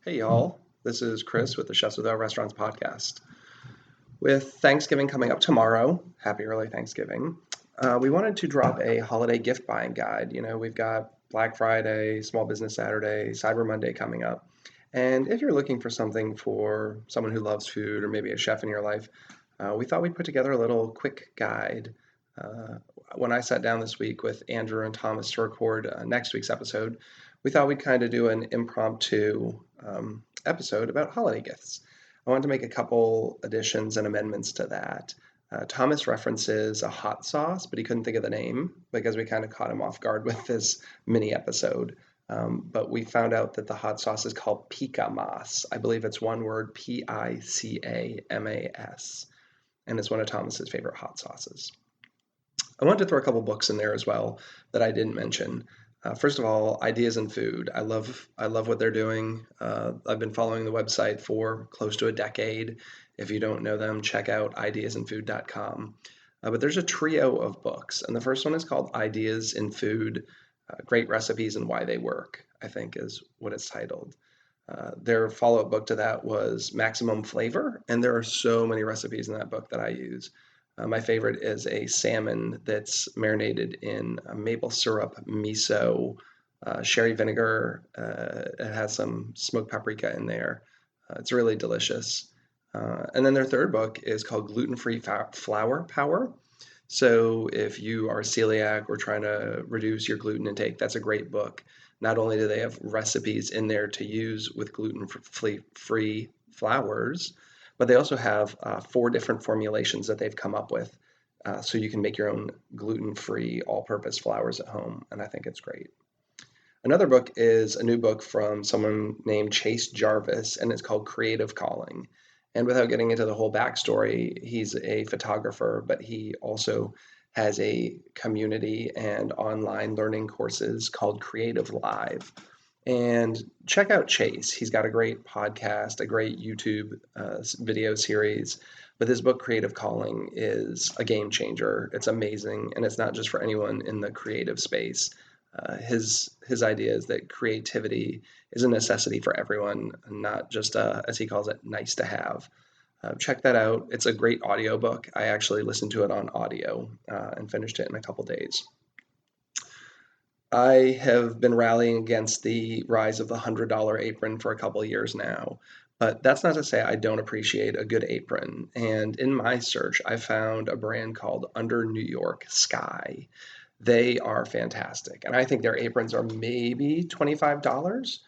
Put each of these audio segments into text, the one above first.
Hey y'all, this is Chris with the Chefs Without Restaurants podcast. With Thanksgiving coming up tomorrow, happy early Thanksgiving, we wanted to drop a holiday gift buying guide. We've got Black Friday, Small Business Saturday, Cyber Monday coming up. And if you're looking for something for someone who loves food or maybe a chef in your life, we thought we'd put together a little quick guide. Uh, when I sat down this week with Andrew and Thomas to record next week's episode, we thought we'd kind of do an impromptu episode about holiday gifts. I wanted to make a couple additions and amendments to that. Thomas references a hot sauce, but he couldn't think of the name because we kind of caught him off guard with this mini episode. But we found out that the hot sauce is called Picamas. I believe it's one word, Picamas, and it's one of Thomas's favorite hot sauces. I wanted to throw a couple books in there as well that I didn't mention. First of all, Ideas in Food. I love what they're doing. I've been following the website for close to a decade. If you don't know them, check out ideasinfood.com. But there's a trio of books, and the first one is called Ideas in Food, Great Recipes and Why They Work, I think is what it's titled. Their follow-up book to that was Maximum Flavor, and there are so many recipes in that book that I use. My favorite is a salmon that's marinated in maple syrup, miso, sherry vinegar. It has some smoked paprika in there. It's really delicious. And then their third book is called Gluten-Free Flour Power. So if you are celiac or trying to reduce your gluten intake, that's a great book. Not only do they have recipes in there to use with gluten-free flours, but they also have 4 different formulations that they've come up with, so you can make your own gluten-free all-purpose flours at home, and I think it's great. Another book is a new book from someone named Chase Jarvis, and it's called Creative Calling. And without getting into the whole backstory, he's a photographer, but he also has a community and online learning courses called Creative Live. And check out Chase. He's got a great podcast, a great YouTube video series. But this book, Creative Calling, is a game changer. It's amazing. And it's not just for anyone in the creative space. His idea is that creativity is a necessity for everyone, not just, as he calls it, nice to have. Check that out. It's a great audiobook. I actually listened to it on audio and finished it in a couple days. I have been rallying against the rise of the $100 apron for a couple of years now, but that's not to say I don't appreciate a good apron. And in my search, I found a brand called Under New York Sky. They are fantastic, and I think their aprons are maybe $25.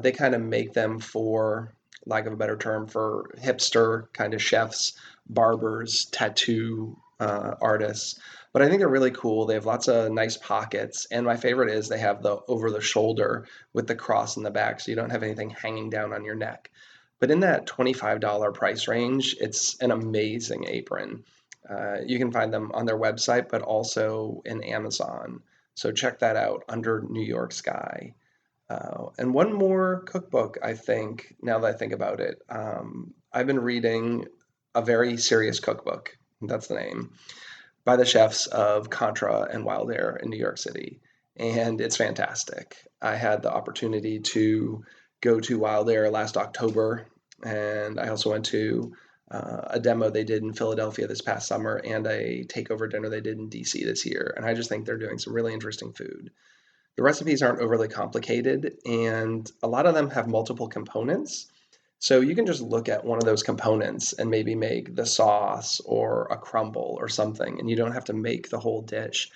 They kind of make them for, lack of a better term, for hipster kind of chefs, barbers, tattoo artists. But I think they're really cool. They have lots of nice pockets. And my favorite is they have the over the shoulder with the cross in the back, so you don't have anything hanging down on your neck. But in that $25 price range, it's an amazing apron. You can find them on their website, but also in Amazon. So check that out, Under New York Sky. And one more cookbook, I think, now that I think about it. I've been reading A Very Serious Cookbook. That's the name, by the chefs of Contra and Wild Air in New York City. And it's fantastic. I had the opportunity to go to Wild Air last October, and I also went to a demo they did in Philadelphia this past summer and a takeover dinner they did in DC this year. And I just think they're doing some really interesting food. The recipes aren't overly complicated, and a lot of them have multiple components. So you can just look at one of those components and maybe make the sauce or a crumble or something, and you don't have to make the whole dish.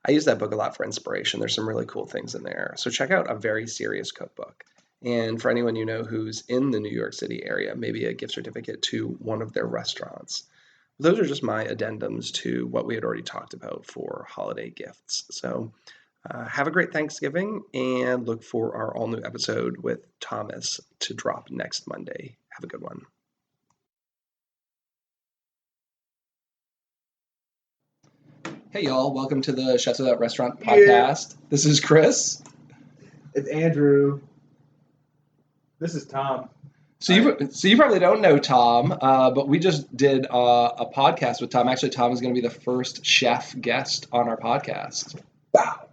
I use that book a lot for inspiration. There's some really cool things in there. So check out A Very Serious Cookbook. And for anyone you know who's in the New York City area, maybe a gift certificate to one of their restaurants. Those are just my addendums to what we had already talked about for holiday gifts. So have a great Thanksgiving, and look for our all-new episode with Thomas to drop next Monday. Have a good one. Hey, y'all. Welcome to the Chefs Without Restaurant podcast. Yeah. This is Chris. It's Andrew. This is Tom. So you probably don't know Tom, but we just did a podcast with Tom. Actually, Tom is going to be the first chef guest on our podcast. Wow.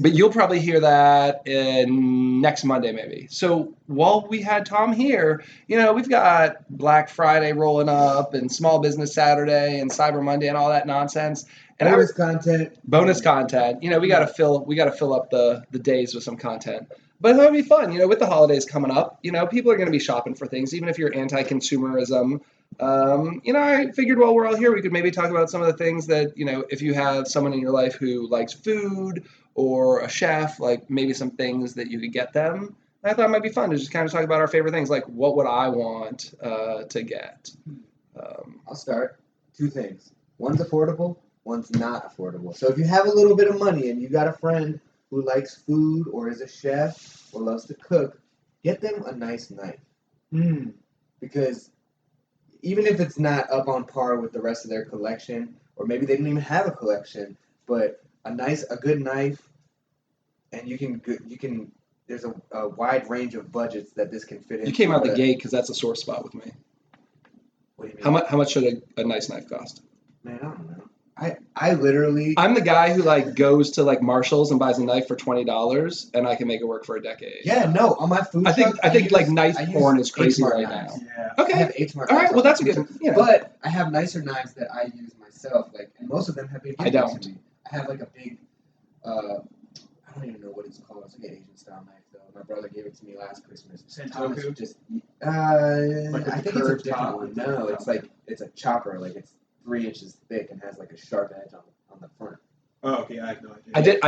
But you'll probably hear that next Monday, maybe. So while we had Tom here, we've got Black Friday rolling up and Small Business Saturday and Cyber Monday and all that nonsense. And bonus content. Bonus content. We gotta fill up the days with some content. But it would be fun, with the holidays coming up. People are going to be shopping for things, even if you're anti-consumerism. I figured while we're all here, we could maybe talk about some of the things that, if you have someone in your life who likes food or a chef, like maybe some things that you could get them. I thought it might be fun to just kind of talk about our favorite things, like what would I want to get. I'll start. 2 things. One's affordable, one's not affordable. So if you have a little bit of money and you got a friend who likes food or is a chef or loves to cook, get them a nice knife. Because even if it's not up on par with the rest of their collection, or maybe they didn't even have a collection, but a good knife, and you can. There's a wide range of budgets that this can fit in. You came out the gate because that's a sore spot with me. What do you mean? How much should a nice knife cost? Man, I don't know. I literally. I'm the guy who goes to Marshalls and buys a knife for $20, and I can make it work for a decade. Yeah, no, on my food. I think knife porn is crazy right knives. now. Yeah. Okay. I have H-Mart. All right. Well, that's a good. But I have nicer knives that I use myself. And most of them have been given to me. I have a big. I don't even know what it's called. It's an Asian style knife though. My brother gave it to me last Christmas. Sentoku? I think it's a different top one. No, it's a chopper. It's 3 inches thick and has a sharp edge on the front. Oh, okay. I have no idea.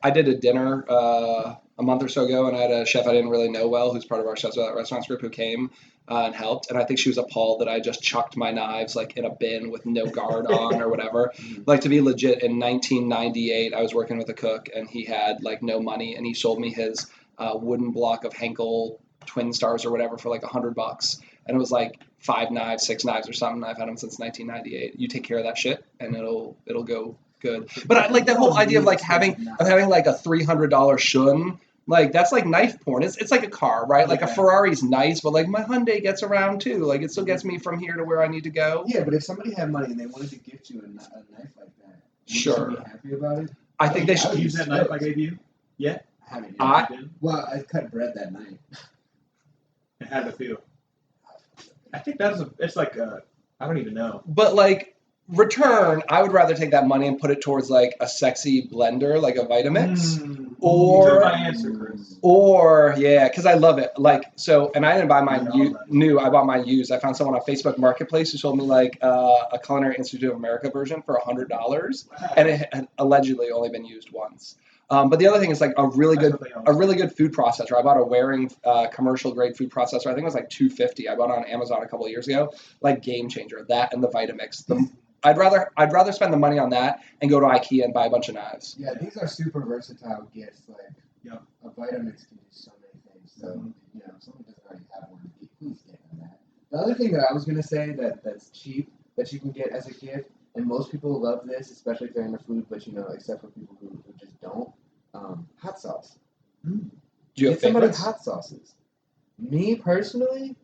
I did a dinner a month or so ago, and I had a chef I didn't really know well, who's part of our Chefs Without Restaurants group, who came and helped. And I think she was appalled that I just chucked my knives in a bin with no guard on or whatever. To be legit, in 1998, I was working with a cook, and he had no money, and he sold me his wooden block of Henkel Twin Stars or whatever for $100, and it was 5 knives, 6 knives or something. I've had them since 1998. You take care of that shit, and it'll go good. But I like that whole idea of having a $300 shun. That's knife porn. It's like a car, right? A Ferrari's nice, but my Hyundai gets around too. It still gets me from here to where I need to go. Yeah, but if somebody had money and they wanted to gift you a knife like that, sure, would you be happy about it? I think they should use that knife I gave you. Yeah. I haven't yet. Well, I cut bread that night. How does it feel? I think it's I don't even know. But return, I would rather take that money and put it towards a sexy blender, like a Vitamix, or my answer, Chris. Or because I love it. And I didn't buy mine new. I bought mine used. I found someone on Facebook Marketplace who sold me a Culinary Institute of America version for $100, and it had allegedly only been used once. But the other thing is a really good food processor. I bought a Waring commercial grade food processor. I think it was $250. I bought it on Amazon a couple of years ago. Game changer. That and the Vitamix. I'd rather spend the money on that and go to IKEA and buy a bunch of knives. Yeah, these are super versatile gifts. A Vitamix can do so many things. So if someone doesn't already have one, please get them that. The other thing that I was gonna say that's cheap that you can get as a gift, and most people love this, especially if they're into food, but except for people who just don't. Hot sauce. Do you have get somebody favorites? hot sauces. Me personally,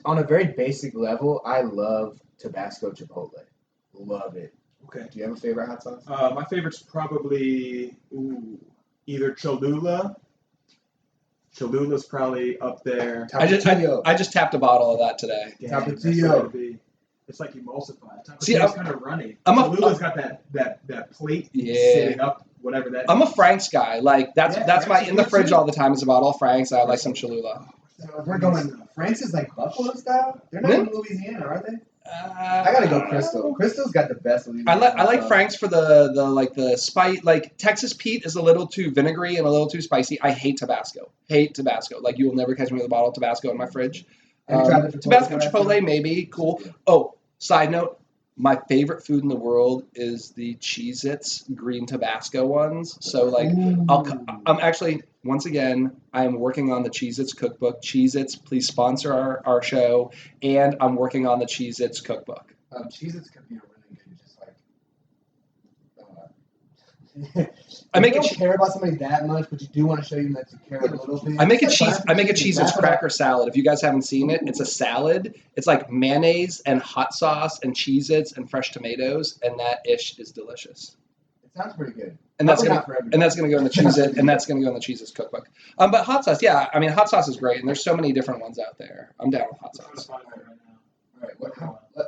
on a very basic level, I love Tabasco Chipotle. Love it. Okay. Do you have a favorite hot sauce? My favorite's probably either Cholula. Cholula's probably up there. I just tapped a bottle of that today. Tapatio. It's emulsified. See, It's kind of runny. Cholula's got that plate sitting up, whatever that I'm is. a Frank's guy. That's my in the fridge too. all the time is about all Frank's. I like some Cholula. So if we're going, France is Buffalo style. They're not in Louisiana, are they? I gotta go Crystal. Crystal's got the best Louisiana. I like Frank's for the spice. Texas Pete is a little too vinegary and a little too spicy. I hate Tabasco. You will never catch me with a bottle of Tabasco in my fridge. Tabasco Chipotle maybe cool. Oh, side note. My favorite food in the world is the Cheez-Its green Tabasco ones. So I'm actually, once again, I'm working on the Cheez-Its cookbook. Cheez-Its, please sponsor our show. And I'm working on the Cheez-Its cookbook. Cheez-Its could be a really good, you don't care about somebody that much, but you do want to show them that you care a little bit. I make a Cheez-Its cracker salad. If you guys haven't seen it, it's a salad. It's mayonnaise and hot sauce and Cheez-Its and fresh tomatoes, and that ish is delicious. It sounds pretty good. And that's Probably gonna not for everybody. and that's gonna go in the Cheez-It, and that's gonna go in the Cheez-Its cookbook. But hot sauce, yeah, I mean hot sauce is great, and there's so many different ones out there. I'm down with hot I'm trying to sauce. find it right now. All right,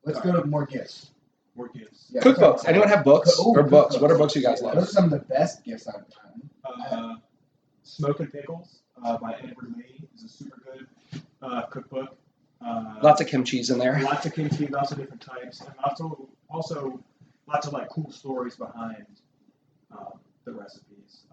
let's go to more gifts. More gifts. Yeah, Cookbooks. Anyone have books Ooh, or books? cookbooks. What are books you guys Those love? are some of the best gifts I've gotten. Smoke and Pickles by Edward Lee is a super good cookbook. Lots of kimchi's in there. Lots of kimchi, lots of different types, and also lots of like cool stories behind the recipes.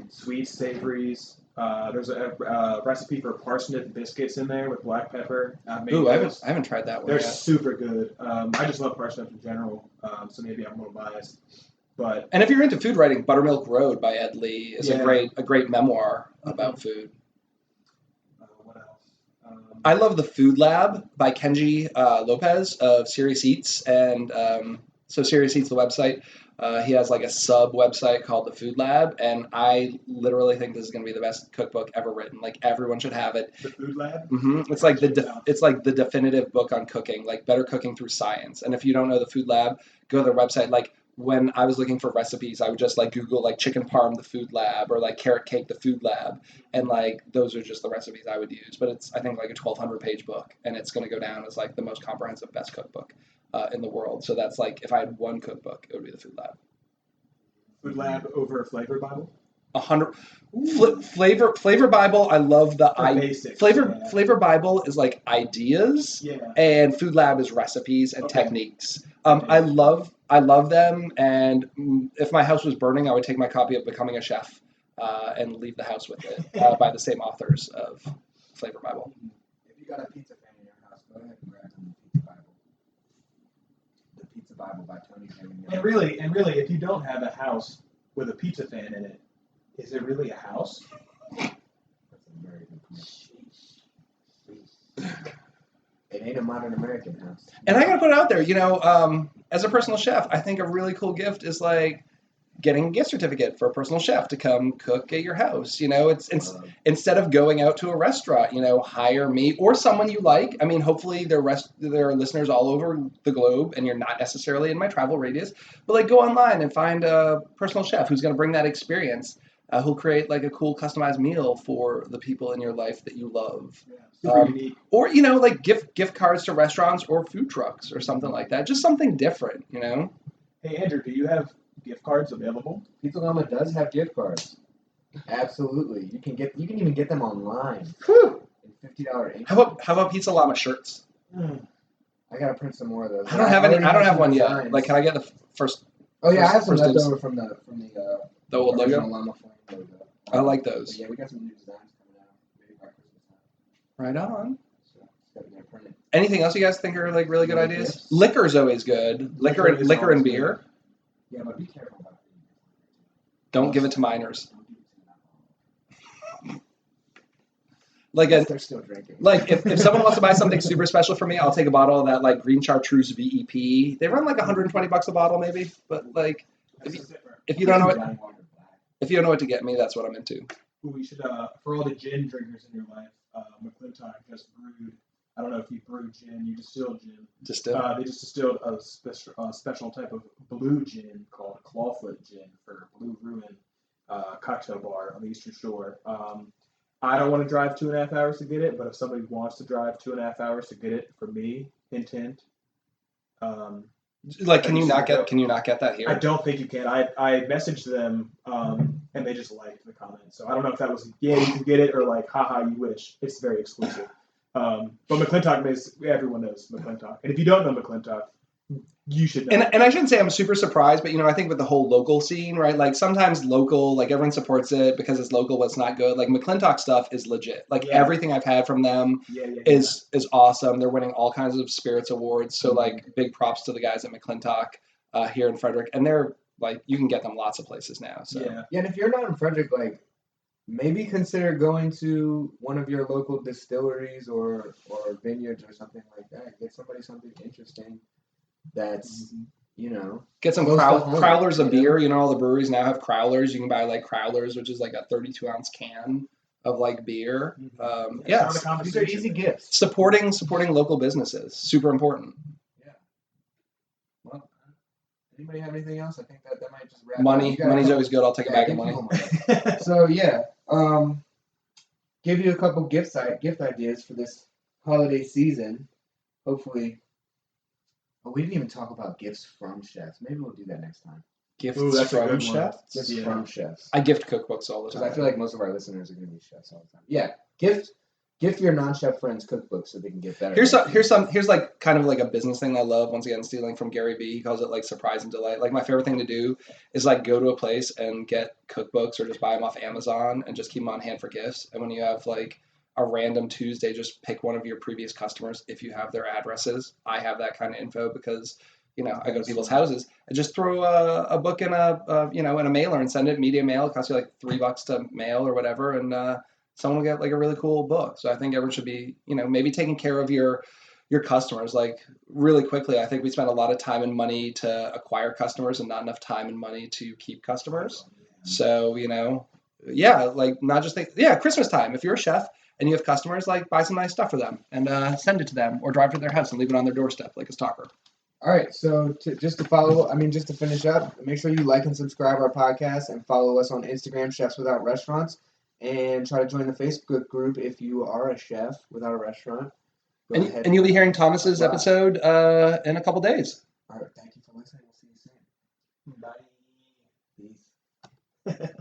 Sweets, savories. There's a recipe for parsnip biscuits in there with black pepper. Ooh, I haven't tried that one They're yet. super good. I just love parsnips in general, so maybe I'm a little biased. But And if you're into food writing, Buttermilk Road by Ed Lee is Yeah. a great memoir about food. what else? I love The Food Lab by Kenji Lopez of Serious Eats, and so Serious Eats, the website. He has like a sub website called The Food Lab, and I literally think this is going to be the best cookbook ever written. Like everyone should have it. The Food Lab. It's like it's like the definitive book on cooking, like better cooking through science. And if you don't know The Food Lab, go to their website. Like when I was looking for recipes, I would just like Google like chicken parm, The Food Lab, or like carrot cake, The Food Lab, and like those are just the recipes I would use. But it's I think like a 1,200-page book, and it's going to go down as like the most comprehensive best cookbook in the world. So that's like if I had one cookbook, it would be The Food Lab. Food Lab over Flavor Bible. 100 flavor Bible. I love the Basics. Flavor Bible is like ideas. Yeah. And Food Lab is recipes and Okay. techniques. I love them, and if my house was burning, I would take my copy of Becoming a Chef and leave the house with it by the same authors of Flavor Bible. If you got a pizza fan in your house, go ahead and grab them the Pizza Bible. The Pizza Bible by Tony Kevin. And really, if you don't have a house with a pizza fan in it, is it really a house? That's a very good point. It ain't a modern American house. And I gotta put it out there, as a personal chef, I think a really cool gift is like getting a gift certificate for a personal chef to come cook at your house. Instead of going out to a restaurant, hire me or someone you like. I mean, hopefully there are listeners all over the globe, and you're not necessarily in my travel radius. But like, go online and find a personal chef who's going to bring that experience. Who'll create like a cool customized meal for the people in your life that you love. Yeah, super unique. Or like gift cards to restaurants or food trucks or something like that. Just something different. Hey Andrew, do you have gift cards available? Pizza Llama does have gift cards. Absolutely. You can even get them online Whew. in $50 increments. How about Pizza Llama shirts? I gotta print some more of those. I don't have any. I don't have some one yet. designs. Like, can I get the first? Oh yeah, I have some first left dibs. over from the old logo? original Llama Flame logo. I like those. But yeah, we got some new designs coming out. Maybe by Christmas time. Right on. So just gotta get printed. Anything else you guys think are like really good More ideas? gifts? Liquor's always good. Liquor is and always beer. Yeah, but be careful about it. Don't give it to minors. Don't give it to them. Like Unless they're still drinking. Like if someone wants to buy something super special for me, I'll take a bottle of that like green chartreuse VEP. They run like $120 a bottle maybe, but like if you don't know what to get me, that's what I'm into. We should, for all the gin drinkers in your life, McClintock just brewed. I don't know if you brew gin, you distill gin. They just distilled a special type of blue gin called Clawfoot Gin for Blue Ruin cocktail bar on the Eastern Shore. I don't want to drive 2.5 hours to get it, but if somebody wants to drive 2.5 hours to get it, for me, intent. Like, can you not get that here? I don't think you can. I messaged them, and they just liked the comment. So I don't know if that was, yeah, you can get it, or like, haha, you wish. It's very exclusive. But McClintock everyone knows McClintock. And if you don't know McClintock, you should know. And I shouldn't say I'm super surprised, but I think with the whole local scene, right? Like sometimes local, like everyone supports it because it's local, but it's not good. Like McClintock stuff is legit. Like everything I've had from them is awesome. They're winning all kinds of spirits awards. So like big props to the guys at McClintock here in Frederick. And they're like, you can get them lots of places now. So Yeah, and if you're not in Frederick, like maybe consider going to one of your local distilleries or vineyards or something like that. Get somebody something interesting. That's get some close to home, crowlers of beer. All the breweries now have crowlers. You can buy like crowlers, which is like a 32-ounce can of like beer. These are easy gifts. Supporting local businesses, super important. Yeah. Well, Anybody have anything else? I think that might just wrap Money's always good. I'll take a bag of money. So yeah, give you a couple gift ideas for this holiday season. Hopefully, we didn't even talk about gifts from chefs. Maybe we'll do that next time. Gifts from chefs? Gifts from chefs. I gift cookbooks all the time. Because I feel like most of our listeners are going to be chefs all the time. Yeah, gift your non-chef friends cookbooks so they can get better. Here's like kind of like a business thing I love. Once again, stealing from Gary Vee. He calls it like surprise and delight. Like my favorite thing to do is like go to a place and get cookbooks or just buy them off Amazon and just keep them on hand for gifts. And when you have like a random Tuesday, just pick one of your previous customers if you have their addresses. I have that kind of info because I go to people's houses and just throw a book in in a mailer and send it media mail. It costs you like $3 to mail or whatever, and someone will get like a really cool book. So I think everyone should be, maybe taking care of your customers. Like really quickly, I think we spend a lot of time and money to acquire customers and not enough time and money to keep customers. So, like not just Christmas time. If you're a chef and you have customers, like buy some nice stuff for them and send it to them or drive to their house and leave it on their doorstep like a stalker. All right, so just to finish up, make sure you like and subscribe our podcast and follow us on Instagram, Chefs Without Restaurants, and try to join the Facebook group if you are a chef without a restaurant. And you'll be hearing Thomas's episode in a couple days. All right, thank you for listening. We'll see you soon. Bye. Peace.